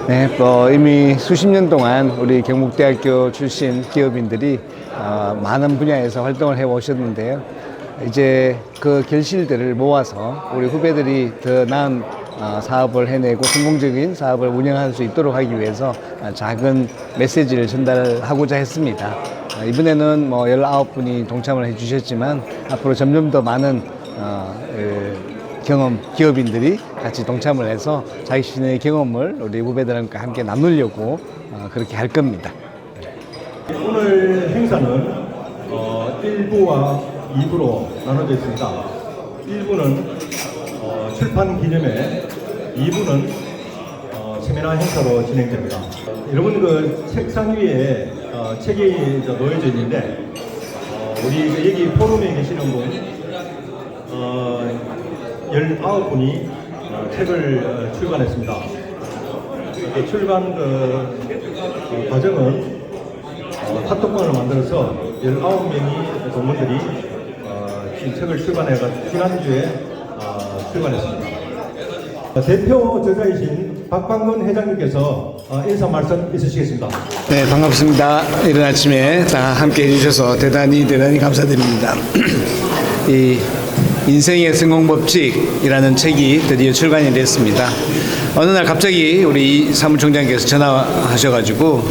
네, 이미 수십 년 동안 우리 경북대학교 출신 기업인들이 많은 분야에서 활동을 해 오셨는데요. 이제 그 결실들을 모아서 우리 후배들이 더 나은 사업을 해내고 성공적인 사업을 운영할 수 있도록 하기 위해서 작은 메시지를 전달하고자 했습니다. 이번에는 19분이 동참을 해 주셨지만 앞으로 점점 더 많은 기업인들이 같이 동참을 해서 자신의 경험을 우리 후배들과 함께 나누려고 그렇게 할 겁니다. 오늘 행사는 1부와 2부로 나눠져 있습니다. 1부는 출판 기념회, 2부는 세미나 행사로 진행됩니다. 여러분 그 책상 위에 책이 놓여져 있는데 우리 여기 포럼에 계시는 분 19분이 책을 출간했습니다. 출간 과정은 카톡방을 만들어서 19명이 동문들이 이 책을 출간해가지고 지난주에 출간했습니다. 대표 저자이신 박광근 회장님께서 인사 말씀 있으시겠습니다. 네, 반갑습니다. 이른 아침에 다 함께 해주셔서 대단히 감사드립니다. 이 인생의 성공법칙이라는 책이 드디어 출간이 됐습니다. 어느 날 갑자기 우리 사무총장께서 전화하셔가지고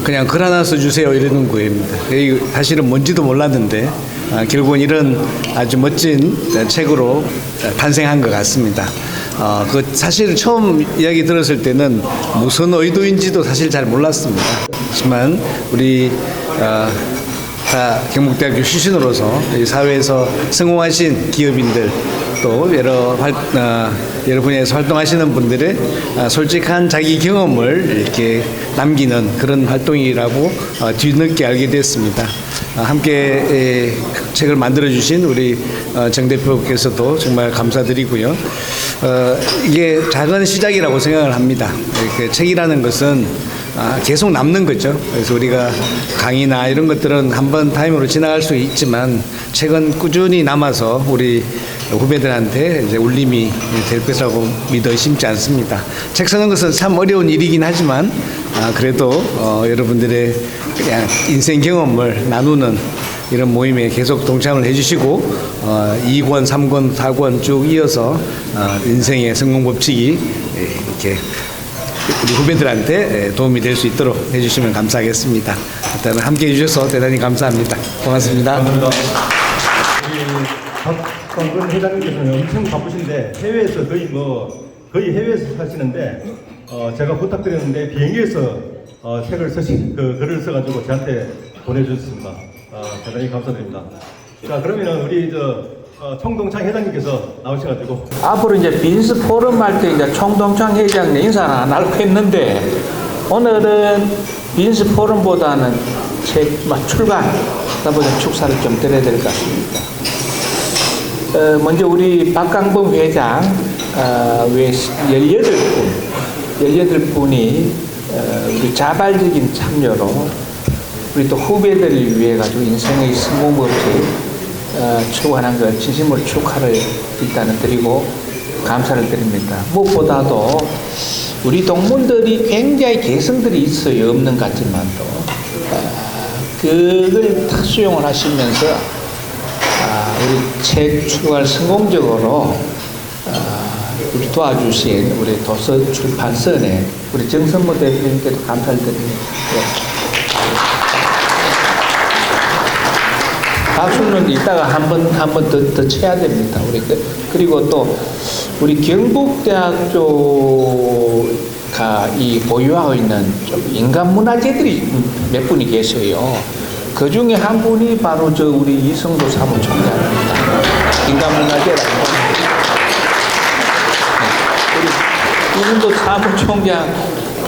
그냥 글 하나 써주세요 이러는 거입니다. 사실은 뭔지도 몰랐는데 결국은 이런 아주 멋진 책으로 탄생한 것 같습니다. 그 사실 처음 이야기 들었을 때는 무슨 의도인지도 사실 잘 몰랐습니다. 하지만 우리 다 경북대학교 출신으로서 사회에서 성공하신 기업인들 또 여러 분야에서 활동하시는 분들의 솔직한 자기 경험을 이렇게 남기는 그런 활동이라고 뒤늦게 알게 됐습니다. 함께 책을 만들어주신 우리 정 대표께서도 정말 감사드리고요. 이게 작은 시작이라고 생각을 합니다. 이렇게 책이라는 것은 계속 남는 거죠. 그래서 우리가 강의나 이런 것들은 한번 타임으로 지나갈 수 있지만 책은 꾸준히 남아서 우리 후배들한테 이제 울림이 될 것이라고 믿어 의심치 않습니다. 책 쓰는 것은 참 어려운 일이긴 하지만 그래도 여러분들의 그냥 인생 경험을 나누는 이런 모임에 계속 동참을 해주시고 2권, 3권, 4권 쭉 이어서 인생의 성공 법칙이 이렇게 우리 후배들한테 도움이 될 수 있도록 해주시면 감사하겠습니다. 일단 함께 해주셔서 대단히 감사합니다. 고맙습니다. 감사합니다. 박광근 회장님께서는 엄청 바쁘신데 해외에서 거의 해외에서 사시는데 제가 부탁드렸는데 비행기에서 책을 글을 써가지고 저한테 보내주셨습니다. 대단히 감사드립니다. 자, 그러면은 우리 총동창 회장님께서 나오셔가지고 앞으로 이제 빈스 포럼 할 때 이제 총동창 회장님 인사를 안 하려고 했는데 오늘은 빈스 포럼보다는 책 출간보다 축사를 좀 드려야 될 것 같습니다. 먼저 우리 박강범 회장 외 18분이 우리 자발적인 참여로 우리 또 후배들을 위해 가지고 인생의 성공법칙 출간한 것 진심으로 축하를 일단은 드리고 감사를 드립니다. 무엇보다도 우리 동문들이 굉장히 개성들이 있어요. 없는 것 같지만도 그걸 다 수용을 하시면서 우리 책 출간을 성공적으로 우리 도와주신 우리 도서 출판선에 우리 정선모 대표님께도 감사를 드립니다. 박수는 이따가 한 번 더 쳐야 됩니다. 우리 그리고 또 우리 경북대학교가 이 보유하고 있는 좀 인간 문화재들이 몇 분이 계셔요. 그 중에 한 분이 바로 우리 이성도 사무총장입니다. 인간 문화재라고. 우리 이성도 사무총장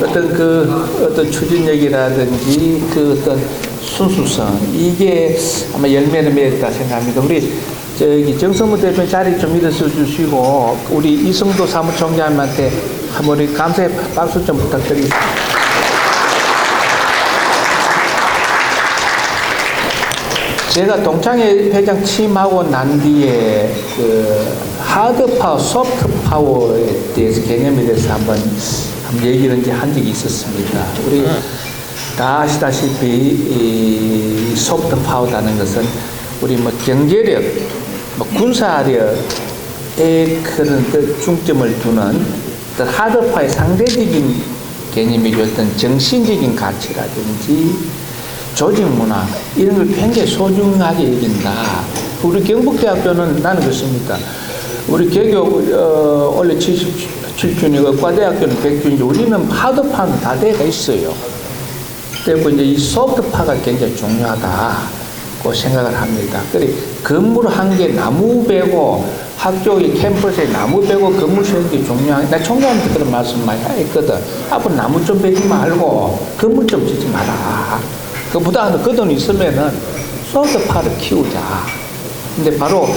어떤 추진력이라든지 어떤 순수성 이게 아마 열매를 맺었다 생각합니다. 우리 정성무 대표 자리 좀 일어서 주시고 우리 이성도 사무총장님한테 한번 우리 감사의 박수 좀 부탁드리겠습니다. 제가 동창회 회장 취임하고 난 뒤에 그 하드 파워, 소프트 파워에 대해서 개념에 대해서 한번 한번 얘기를 이제 한 적이 있었습니다. 우리 다 아시다시피 이 소프트 파워라는 것은 우리 뭐 경제력, 뭐 군사력에 그런 그 중점을 두는 어떤 하드파의 상대적인 개념이죠. 어떤 정신적인 가치라든지 조직 문화 이런 걸 굉장히 소중하게 여긴다. 우리 경북대학교는 나는 그렇습니다. 우리 개교 원래 77주년, 의과대학교는 100주년, 우리는 하드파는 다 돼가 있어요. 그리고 이제 이 소프트파가 굉장히 중요하다고 생각을 합니다. 그래 건물 한 개 나무 베고 학교의 캠퍼스에 나무 베고 건물 세우는 게 중요한. 나 총장한테 그런 말씀 많이 했거든. 앞으로 나무 좀 베지 말고 건물 좀 짓지 마라. 그보다 그 돈 있으면은 소프트파를 키우자. 근데 바로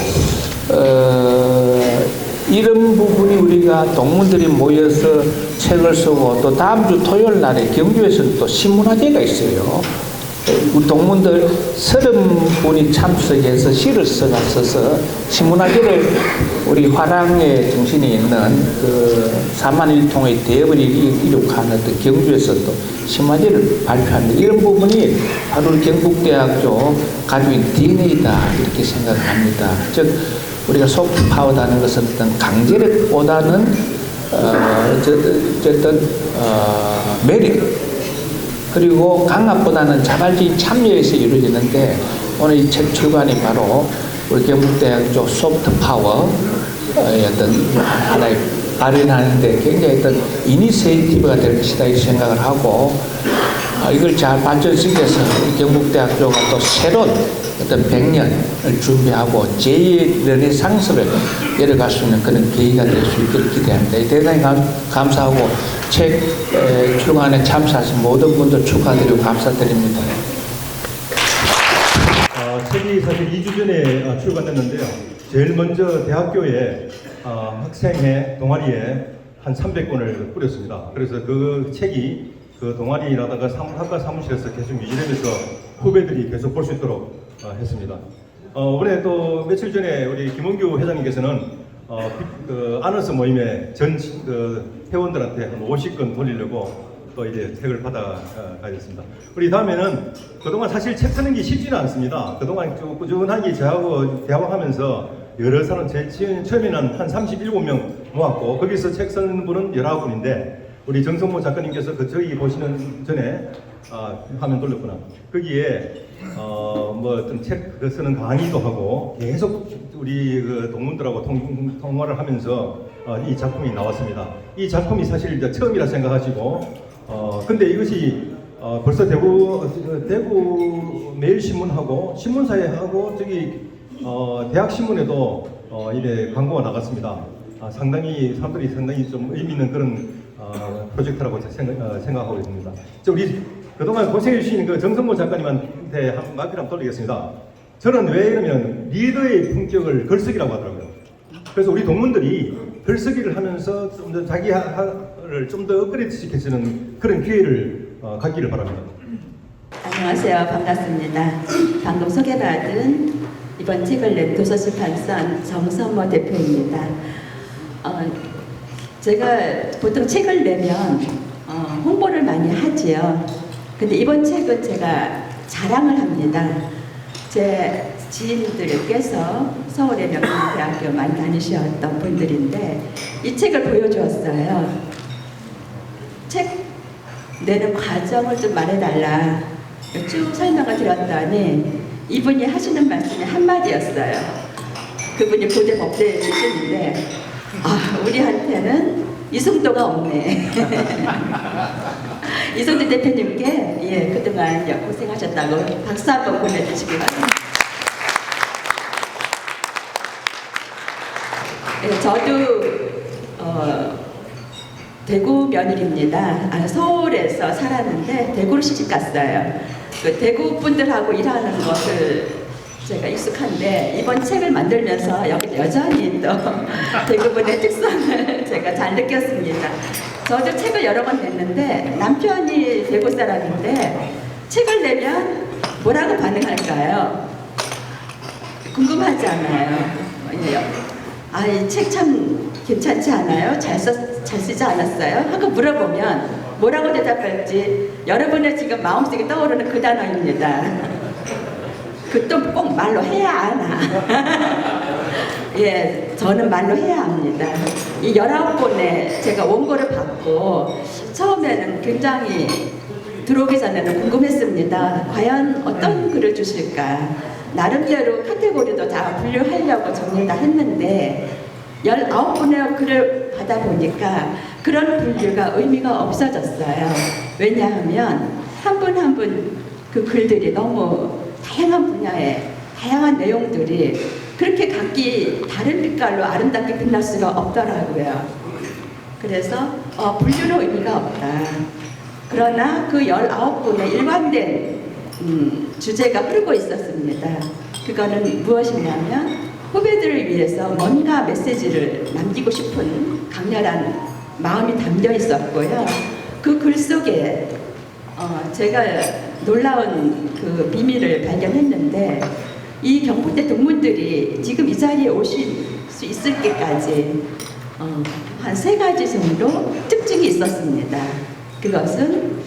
이런 부분이 우리가 동문들이 모여서 책을 쓰고 또 다음 주 토요일 날에 경주에서는 또 신문화제가 있어요. 우리 동문들 30분이 참석해서 시를 써서 신문화제를 우리 화랑의 정신이 있는 그 4만1통의 대업을 이룩하는 또 경주에서 또 신문화제를 발표하는데 이런 부분이 바로 우리 경북대학교 가지고 있는 DNA다 이렇게 생각을 합니다. 즉 우리가 소프트 파워라는 것은 어떤 강제력보다는 어쨌든 매력 그리고 강압보다는 자발적인 참여에서 이루어지는데 오늘 이 책 출간이 바로 우리 경북대학교 소프트 파워의 어떤 하나의 발현하는데 굉장히 어떤 이니시에이티브가 될 것이다 이 생각을 하고 이걸 잘 발전시켜서 우리 경북대학교가 또 새로운 어떤 100년을 준비하고 제2의 르네상스를 열어갈 수 있는 그런 계기가 될 수 있기를 기대합니다. 대단히 감사하고 책 출간에 참석하신 모든 분들 축하드리고 감사드립니다. 책이 사실 2주 전에 출간됐는데요. 제일 먼저 대학교에 학생회 동아리에 한 300권을 뿌렸습니다. 그래서 그 책이 그 동아리라다가 학과 사무실에서 계속 유지되면서 후배들이 계속 볼 수 있도록 했습니다. 올해 또 며칠 전에 우리 김원규 회장님께서는 그 아너스 모임의 전 회원들한테 한 50권 돌리려고 또 이제 책을 받아가겠습니다. 우리 다음에는 그동안 사실 책 쓰는 게 쉽지는 않습니다. 그동안 꾸준하게 저하고 대화하면서 여러 사람 처음에는 한 37명 모았고 거기서 책 쓰는 분은 19분인데 우리 정성모 작가님께서 저기 보시는 전에 화면 돌렸구나. 거기에 뭐 어떤 책 쓰는 강의도 하고 계속 우리 그 동문들하고 통화를 하면서 이 작품이 나왔습니다. 이 작품이 사실 이제 처음이라 생각하시고 근데 이것이 벌써 대구 매일신문하고 신문사에하고 저기 대학 신문에도 이래 광고가 나갔습니다. 상당히 사람들이 상당히 좀 의미 있는 그런 프로젝트라고 생각하고 있습니다. 우리 그동안 고생해 주신 그 정성모 작가님한테 한 마디를 한번 돌리겠습니다. 저는 왜 이러면 리더의 품격을 글쓰기라고 하더라고요. 그래서 우리 동문들이 글쓰기를 하면서 좀 더 자기를 좀 더 업그레이드 시켜주는 그런 기회를 갖기를 바랍니다. 안녕하세요. 반갑습니다. 방금 소개받은 이번 책을 낸 도서출판사 정성모 대표입니다. 제가 보통 책을 내면 홍보를 많이 하지요. 근데 이번 책은 제가 자랑을 합니다. 제 지인들께서 서울의 명문대학교 많이 다니셨던 분들인데 이 책을 보여주었어요. 책 내는 과정을 좀 말해달라 쭉 설명을 드렸더니 이분이 하시는 말씀이 한마디였어요. 그분이 고대 법대 출신인데 우리한테는 이승도가 없네. 이승도 대표님께 그동안 고생하셨다고 박수 한번 보내주시기 바랍니다. 저도 대구 며느리입니다. 서울에서 살았는데 대구로 시집 갔어요. 그 대구 분들하고 일하는 것을 제가 익숙한데 이번 책을 만들면서 여전히 또 대구분의 특성을 제가 잘 느꼈습니다. 저도 책을 여러 번 냈는데 남편이 대구 사람인데 책을 내면 뭐라고 반응할까요? 궁금하지 않아요? 이 책 참 괜찮지 않아요? 잘 쓰지 않았어요? 하고 물어보면 뭐라고 대답할지 여러분의 지금 마음속에 떠오르는 그 단어입니다. 그 또 꼭 말로 해야 하나? 예, 저는 말로 해야 합니다. 이 19권에 제가 원고를 받고 처음에는 굉장히 들어오기 전에는 궁금했습니다. 과연 어떤 글을 주실까? 나름대로 카테고리도 다 분류하려고 정리를 다 했는데 19권의 글을 받아보니까 그런 분류가 의미가 없어졌어요. 왜냐하면 한 분 한 분 그 글들이 너무 다양한 분야의 다양한 내용들이 그렇게 각기 다른 빛깔로 아름답게 빛날 수가 없더라고요. 그래서 분류는 의미가 없다. 그러나 그 19권의 일관된 주제가 흐르고 있었습니다. 그거는 무엇이냐면 후배들을 위해서 뭔가 메시지를 남기고 싶은 강렬한 마음이 담겨 있었고요. 그 글 속에 제가 놀라운 그 비밀을 발견했는데 이 경북대 동문들이 지금 이 자리에 오실 수 있을 때까지 한 3가지 정도 특징이 있었습니다. 그것은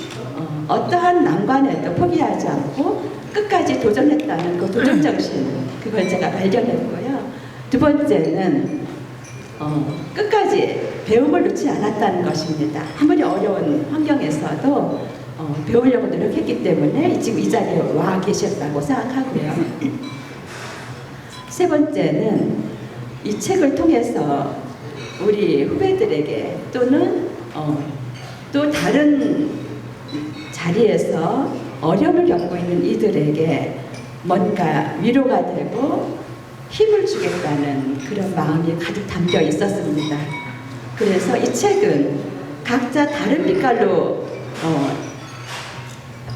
어떠한 난관에도 포기하지 않고 끝까지 도전했다는 그 도전 정신, 그걸 제가 발견했고요. 두 번째는 끝까지 배움을 놓지 않았다는 것입니다. 아무리 어려운 환경에서도 배우려고 노력했기 때문에 지금 이 자리에 와 계셨다고 생각하고요. 세 번째는 이 책을 통해서 우리 후배들에게 또는 또 다른 자리에서 어려움을 겪고 있는 이들에게 뭔가 위로가 되고 힘을 주겠다는 그런 마음이 가득 담겨 있었습니다. 그래서 이 책은 각자 다른 빛깔로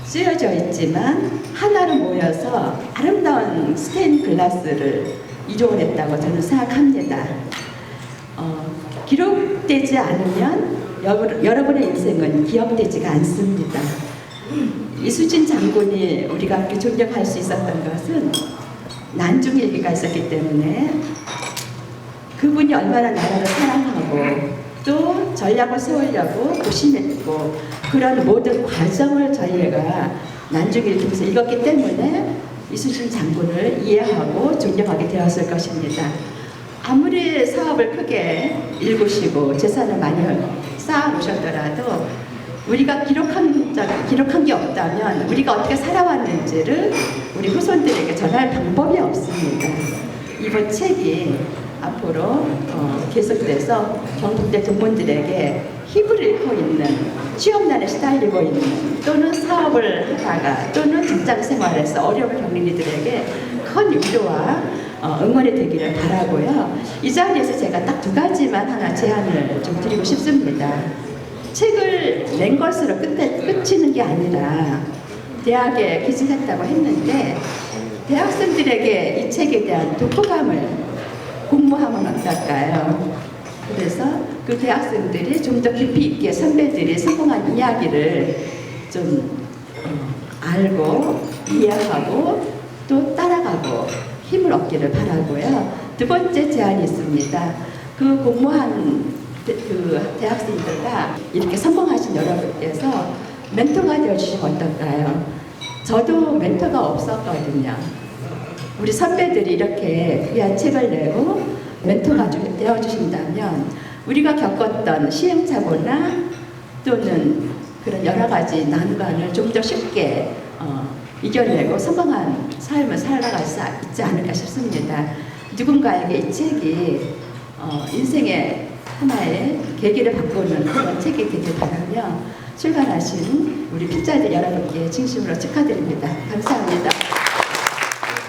쓰여져 있지만 하나로 모여서 아름다운 스테인 글라스를 이루어냈다고 저는 생각합니다. 기록되지 않으면 여러분의 인생은 기억되지가 않습니다. 이수진 장군이 우리가 함께 존경할 수 있었던 것은 난중일기가 있었기 때문에 그분이 얼마나 나라를 사랑하고 또 전략을 세우려고 고심했고 그런 모든 과정을 저희가 난중일기에서 읽었기 때문에 이수진 장군을 이해하고 존경하게 되었을 것입니다. 아무리 사업을 크게 일구시고 재산을 많이 쌓아놓으셨더라도 우리가 기록한 게 없다면 우리가 어떻게 살아왔는지를 우리 후손들에게 전할 방법이 없습니다. 이번 책이 앞으로 계속돼서 경북대 동문들에게 힘을 잃고 있는 취업난에 시달리고 있는 또는 사업을 하다가 또는 직장 생활에서 어려움을 겪는 이들에게 큰 위로와 응원이 되기를 바라고요. 이 자리에서 제가 딱 2가지만 하나 제안을 좀 드리고 싶습니다. 책을 낸 것으로 끝이는 게 아니라 대학에 기증했다고 했는데 대학생들에게 이 책에 대한 독후감을 공모하면 어떨까요? 그래서 그 대학생들이 좀 더 깊이 있게 선배들이 성공한 이야기를 좀 알고 이해하고 또 따라가고 힘을 얻기를 바라고요. 2번째 제안이 있습니다. 그 공모한 그 대학생들과 이렇게 성공하신 여러분께서 멘토가 되어주시면 어떨까요? 저도 멘토가 없었거든요. 우리 선배들이 이렇게 귀한 책을 내고 멘토가 되어주신다면 우리가 겪었던 시행착오나 또는 그런 여러 가지 난관을 좀 더 쉽게 이겨내고 성공한 삶을 살아갈 수 있지 않을까 싶습니다. 누군가에게 이 책이 인생의 하나의 계기를 바꾸는 그런 책이 되길 바라며 출간하신 우리 필자들 여러분께 진심으로 축하드립니다. 감사합니다.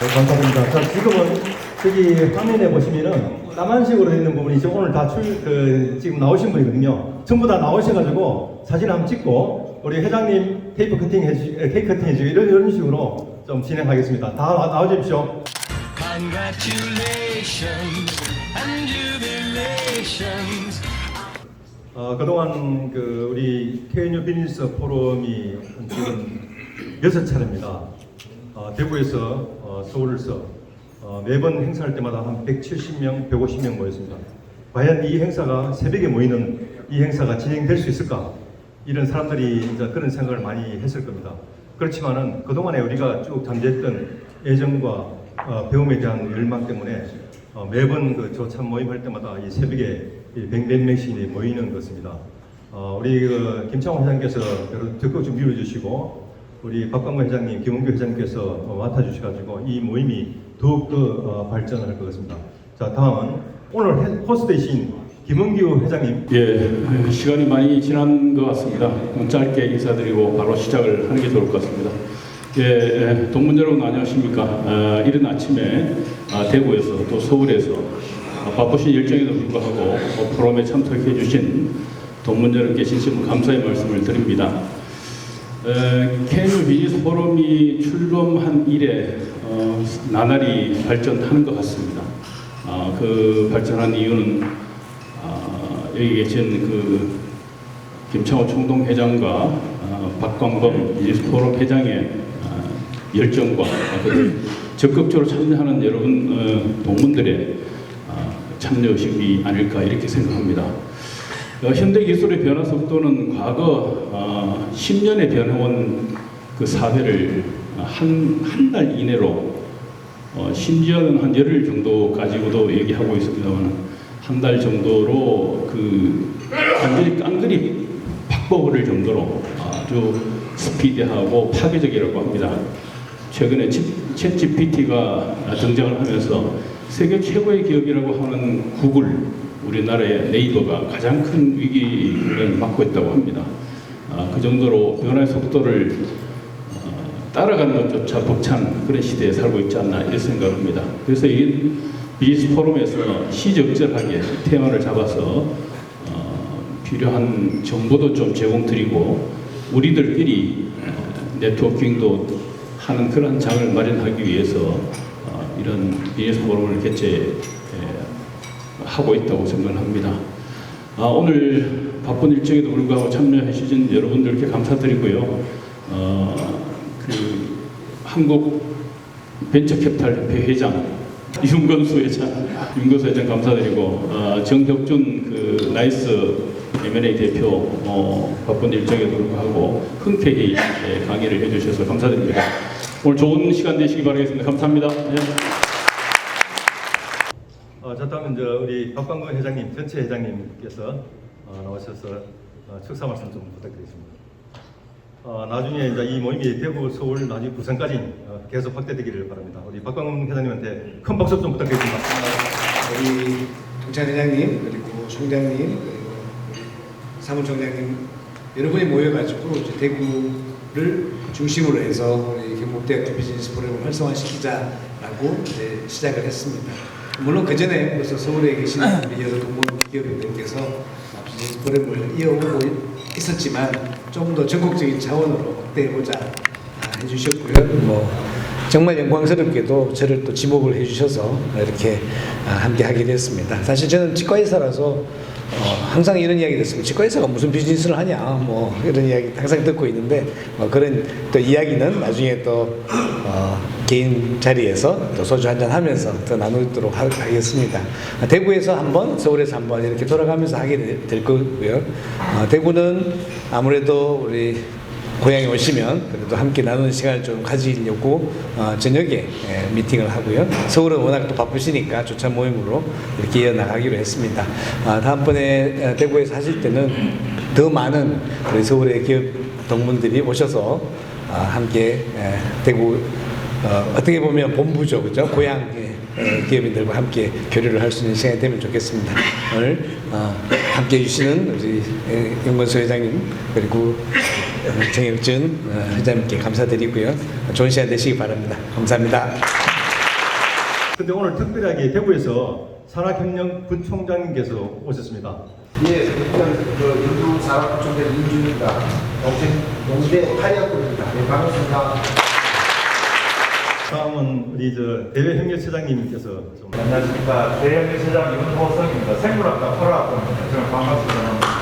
네, 감사합니다. 자, 지금은 저기 화면에 보시면은 까만색으로 되어 있는 부분이 오늘 다 지금 나오신 분이거든요. 전부 다 나오셔가지고 사진 한번 찍고 우리 회장님 케이크 커팅 해주시고 이런 식으로 좀 진행하겠습니다. 다 나와주십시오. Congratulations and jubilations. 그동안 우리 KNU 비즈니스 포럼이 지금 6차례입니다. 대구에서 서울에서 매번 행사할 때마다 한 170명, 150명 모였습니다. 과연 이 행사가 새벽에 모이는 이 행사가 진행될 수 있을까? 이런 사람들이 이제 그런 생각을 많이 했을 겁니다. 그렇지만은 그동안에 우리가 쭉 잠재했던 애정과 배움에 대한 열망 때문에 매번 그 조참 모임할 때마다 이 새벽에 몇 명씩 모이는 것입니다. 우리 그 김창호 회장님께서 적극 좀 밀어주시고 우리 박광근 회장님, 김은규 회장님께서 맡아주셔가지고 이 모임이 더욱더 발전할 것 같습니다. 자, 다음은 오늘 호스트이신 김은규 회장님. 예, 시간이 많이 지난 것 같습니다. 짧게 인사드리고 바로 시작을 하는 게 좋을 것 같습니다. 예, 동문 여러분 안녕하십니까? 이른 아침에 대구에서 또 서울에서 바쁘신 일정에도 불구하고 프로그램에 참석해 주신 동문 여러분께 진심으로 감사의 말씀을 드립니다. KNU 비즈니스 포럼이 출범한 이래 나날이 발전하는 것 같습니다. 그 발전한 이유는 여기 계신 그 김창호 총동 회장과 박광범 비즈니스 포럼 회장의 열정과 적극적으로 참여하는 여러분 동문들의 참여의식이 아닐까 이렇게 생각합니다. 현대 기술의 변화 속도는 과거 10년에 변해온 그 사회를 한 달 이내로 심지어는 한 열흘 정도 가지고도 얘기하고 있습니다만 한 달 정도로 그 완전히 깡그리 바꿔버릴 정도로 아주 스피디하고 파괴적이라고 합니다. 최근에 챗 GPT가 등장을 하면서 세계 최고의 기업이라고 하는 구글, 우리나라의 네이버가 가장 큰 위기를 맞고 있다고 합니다. 그 정도로 변화의 속도를 따라가는 것조차 벅찬 그런 시대에 살고 있지 않나 이런 생각을 합니다. 그래서 이 비즈니스 포럼에서 시적절하게 테마를 잡아서 필요한 정보도 좀 제공드리고 우리들끼리 네트워킹도 하는 그런 장을 마련하기 위해서 이런 비즈니스 포럼을 개최하고 있다고 생각합니다. 오늘 바쁜 일정에도 불구하고 참여해 주신 여러분들께 감사드리고요. 그 한국 벤처캐피탈협회 회장 윤건수 회장 감사드리고 정혁준 그 나이스 M&A 대표 바쁜 일정에도 불구하고 흔쾌히 강의를 해주셔서 감사드립니다. 오늘 좋은 시간 되시기 바라겠습니다. 감사합니다. 네. 자, 다음은 이제 우리 박광근 회장님, 전체 회장님께서 나오셔서 축사 말씀 좀 부탁드리겠습니다. 나중에 이제 이 모임이 대구, 서울, 나중에 부산까지 계속 확대되기를 바랍니다. 우리 박광근 회장님한테 큰 박수 좀 부탁드리겠습니다. 우리 동찬 회장님 그리고 총장님 그리고 사무총장님 여러분이 모여가지고 이제 대구를 중심으로 해서 우리 경북대학교 비즈니스 포럼을 활성화시키자라고 이제 시작을 했습니다. 물론 그 전에 벌써 서울에 계신 우리 여러 동문 기업인들께서 비즈니스 포럼을 이어오고 있었지만 좀 더 전국적인 차원으로 확대해보자 해주셨고요. 뭐 정말 영광스럽게도 저를 또 지목을 해주셔서 이렇게 함께 하게 됐습니다. 사실 저는 치과의사라서 항상 이런 이야기 듣습니다. 치과의사가 무슨 비즈니스를 하냐, 뭐 이런 이야기 항상 듣고 있는데 그런 또 이야기는 나중에 또 개인 자리에서 또 소주 한잔 하면서 더 나누도록 하겠습니다. 대구에서 한번, 서울에서 한번 이렇게 돌아가면서 하게 될 거고요. 대구는 아무래도 우리 고향에 오시면 그래도 함께 나누는 시간을 좀 가지려고 저녁에 미팅을 하고요. 서울은 워낙 또 바쁘시니까 조차 모임으로 이렇게 이어나가기로 했습니다. 다음번에 대구에서 하실 때는 더 많은 우리 서울의 기업 동문들이 오셔서 함께 대구 어떻게 보면 본부죠, 그죠? 고향 기업인들과 함께 교류를 할 수 있는 시간이 되면 좋겠습니다. 오늘 함께 해주시는 우리 윤건수 회장님 그리고 정혁준 회장님께 감사드리고요. 좋은 시간 되시기 바랍니다. 감사합니다. 근데 오늘 특별하게 대구에서 산학협력 부총장님께서 오셨습니다. 예, 연두산업부총장 임준입니다. 동대 카리아급입니다. 네, 반갑습니다. 다음은 우리 대외협력처장님께서 좀 안녕하십니까. 대외협력처장 윤호성입니다. 생물학과 허락학과입니다. 정말 반갑습니다.